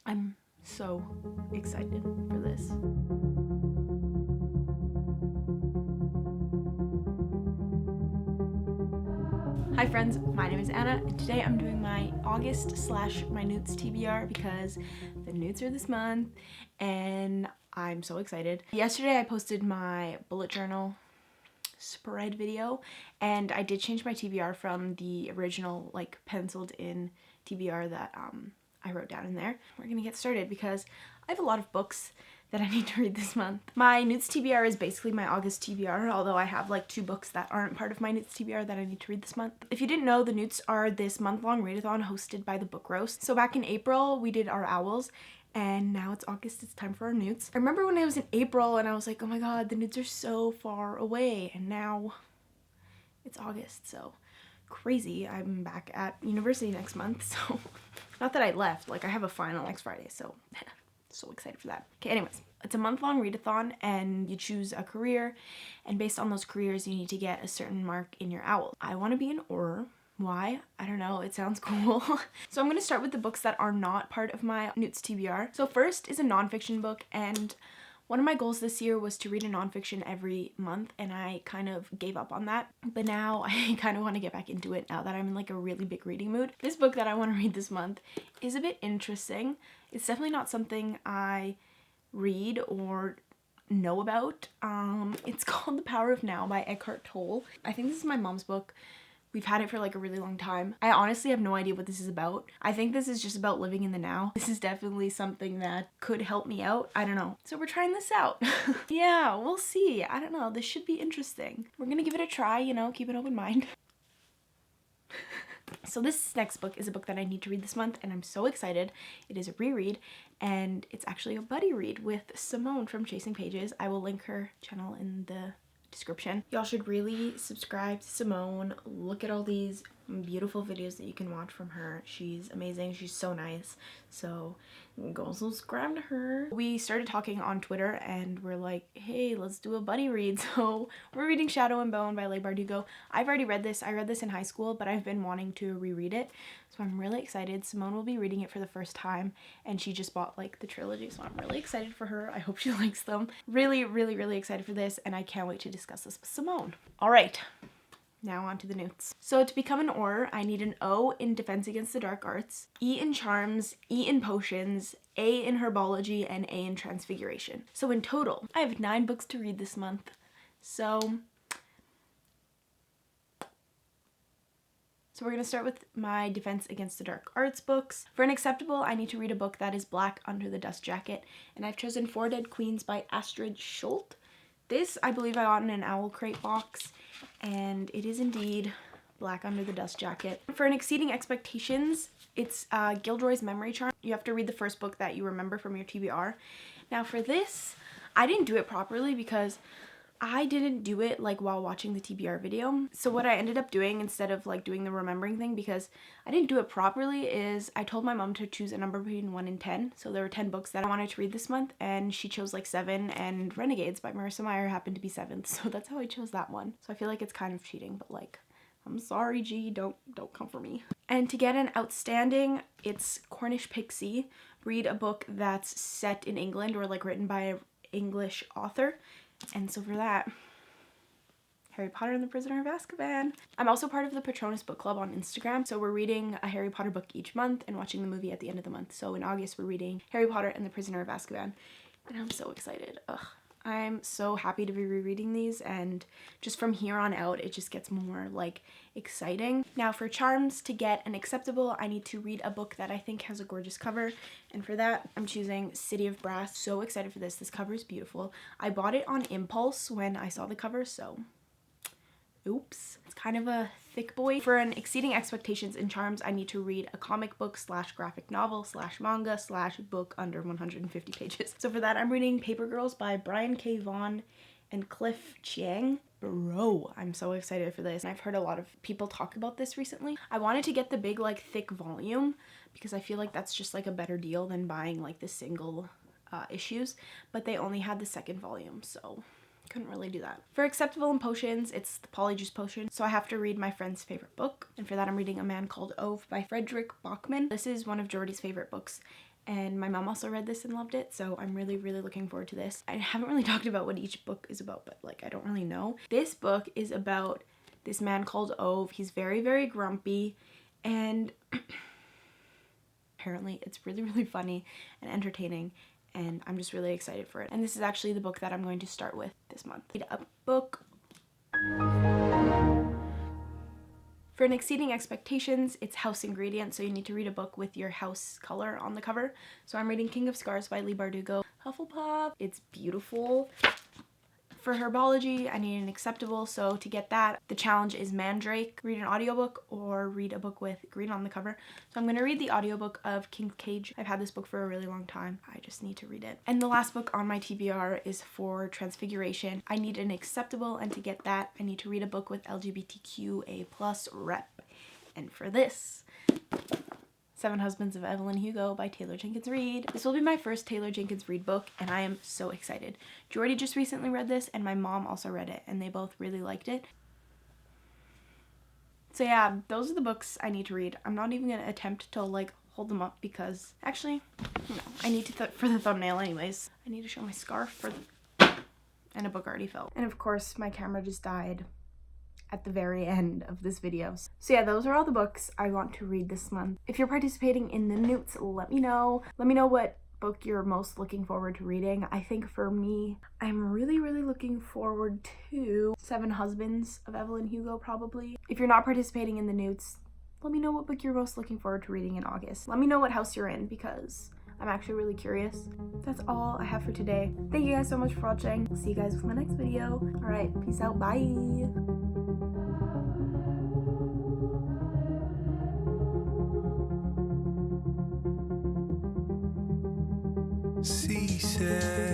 I'm so excited for this. Hi friends, my name is Anna, and today I'm doing my August / my Newts TBR because the Newts are this month, and I'm so excited. Yesterday I posted my bullet journal spread video, and I did change my TBR from the original like penciled in TBR that I wrote down in there. We're gonna get started because I have a lot of books that I need to read this month. My Newts TBR is basically my August TBR, although I have like 2 books that aren't part of my Newts TBR that I need to read this month. If you didn't know, the Newts are this month-long readathon hosted by the Book Roast. So back in April, we did our owls, and now it's August, it's time for our Newts. I remember when I was in April and I was like, oh my god, the Newts are so far away, and now it's August, so crazy. I'm back at university next month, so not that I left, like I have a final next Friday, so so excited for that. Okay, anyways, it's a month-long readathon, and you choose a career, and based on those careers, you need to get a certain mark in your OWL. I want to be an OR. Why? I don't know, it sounds cool. So I'm going to start with the books that are not part of my Newts TBR. So first is a nonfiction book, and one of my goals this year was to read a nonfiction every month, and I kind of gave up on that. But now I kind of want to get back into it now that I'm in like a really big reading mood. This book that I want to read this month is a bit interesting. It's definitely not something I read or know about. It's called The Power of Now by Eckhart Tolle. I think this is my mom's book. We've had it for like a really long time. I honestly have no idea what this is about. I think this is just about living in the now. This is definitely something that could help me out. I don't know. So we're trying this out. Yeah, we'll see. I don't know. This should be interesting. We're gonna give it a try, you know, keep an open mind. So this next book is a book that I need to read this month, and I'm so excited. It is a reread, and it's actually a buddy read with Simone from Chasing Pages. I will link her channel in the description. Y'all should really subscribe to Simone. Look at all these beautiful videos that you can watch from her. She's amazing. She's so nice. So go subscribe to her. We started talking on Twitter, and we're like, hey, let's do a buddy read. So we're reading Shadow and Bone by Leigh Bardugo. I've already read this. I read this in high school, but I've been wanting to reread it. So I'm really excited. Simone will be reading it for the first time, and she just bought like the trilogy, so I'm really excited for her. I hope she likes them. Really, really, really excited for this, and I can't wait to discuss this with Simone. All right. Now on to the Newts. So to become an OR, I need an O in Defense Against the Dark Arts, E in Charms, E in Potions, A in Herbology, and A in Transfiguration. So in total, I have 9 books to read this month. So we're going to start with my Defense Against the Dark Arts books. For an acceptable, I need to read a book that is Black Under the Dust Jacket, and I've chosen 4 Dead Queens by Astrid Scholt. This, I believe I got in an Owl Crate box, and it is indeed Black Under the Dust Jacket. For an Exceeding Expectations, it's Gilderoy's Memory Charm. You have to read the first book that you remember from your TBR. Now for this, I didn't do it properly because I didn't do it like while watching the TBR video. So what I ended up doing instead of like doing the remembering thing, because I didn't do it properly, is I told my mom to choose a number between 1 and 10. So there were 10 books that I wanted to read this month, and she chose like 7, and Renegades by Marissa Meyer happened to be 7th. So that's how I chose that one. So I feel like it's kind of cheating, but like, I'm sorry, G, don't come for me. And to get an outstanding, it's Cornish Pixie. Read a book that's set in England or like written by an English author. And so for that, Harry Potter and the Prisoner of Azkaban. I'm also part of the Patronus Book Club on Instagram, so we're reading a Harry Potter book each month and watching the movie at the end of the month. So in August, we're reading Harry Potter and the Prisoner of Azkaban, and I'm so excited. Ugh. I'm so happy to be rereading these, and just from here on out, it just gets more like exciting. Now for Charms, to get an acceptable, I need to read a book that I think has a gorgeous cover, and for that, I'm choosing City of Brass. So excited for this. This cover is beautiful. I bought it on impulse when I saw the cover, so oops. It's kind of a thick boy. For an Exceeding Expectations in Charms, I need to read a comic book / graphic novel / manga / book under 150 pages. So for that, I'm reading Paper Girls by Brian K. Vaughan and Cliff Chiang. Bro, I'm so excited for this. I've heard a lot of people talk about this recently. I wanted to get the big like thick volume because I feel like that's just like a better deal than buying like the single issues, but they only had the 2nd volume, so couldn't really do that. For acceptable in Potions, it's the Polyjuice Potion, so I have to read my friend's favorite book, and for that I'm reading A Man Called Ove by Frederick Bachman. This is one of Jordy's favorite books, and my mom also read this and loved it, so I'm really, really looking forward to this. I haven't really talked about what each book is about, but like I don't really know. This book is about this man called Ove. He's very, very grumpy, and apparently it's really, really funny and entertaining, and I'm just really excited for it. And this is actually the book that I'm going to start with this month. Read a book. For an exceeding expectations, it's house ingredients, so you need to read a book with your house color on the cover. So I'm reading King of Scars by Leigh Bardugo. Hufflepuff. It's beautiful. For herbology, I need an acceptable, so to get that, the challenge is Mandrake. Read an audiobook or read a book with green on the cover. So I'm going to read the audiobook of 𝐂𝐂𝐂𝐃. I've had this book for a really long time. I just need to read it. And the last book on my TBR is for Transfiguration. I need an acceptable, and to get that, I need to read a book with LGBTQA+ rep. And for this, 7 Husbands of Evelyn Hugo by Taylor Jenkins Reid. This will be my first Taylor Jenkins Reid book, and I am so excited. Jordy just recently read this, and my mom also read it, and they both really liked it. So yeah, those are the books I need to read. I'm not even going to attempt to like hold them up because, actually, no, I need to for the thumbnail anyways. I need to show my scarf for the, and a book already fell. And of course, my camera just died at the very end of this video. So yeah, those are all the books I want to read this month. If you're participating in the newts, let me know. Let me know what book you're most looking forward to reading. I think for me, I'm really, really looking forward to 7 Husbands of Evelyn Hugo, probably. If you're not participating in the newts, let me know what book you're most looking forward to reading in August. Let me know what house you're in, because I'm actually really curious. That's all I have for today. Thank you guys so much for watching. I'll see you guys with my next video. All right, peace out, bye. She said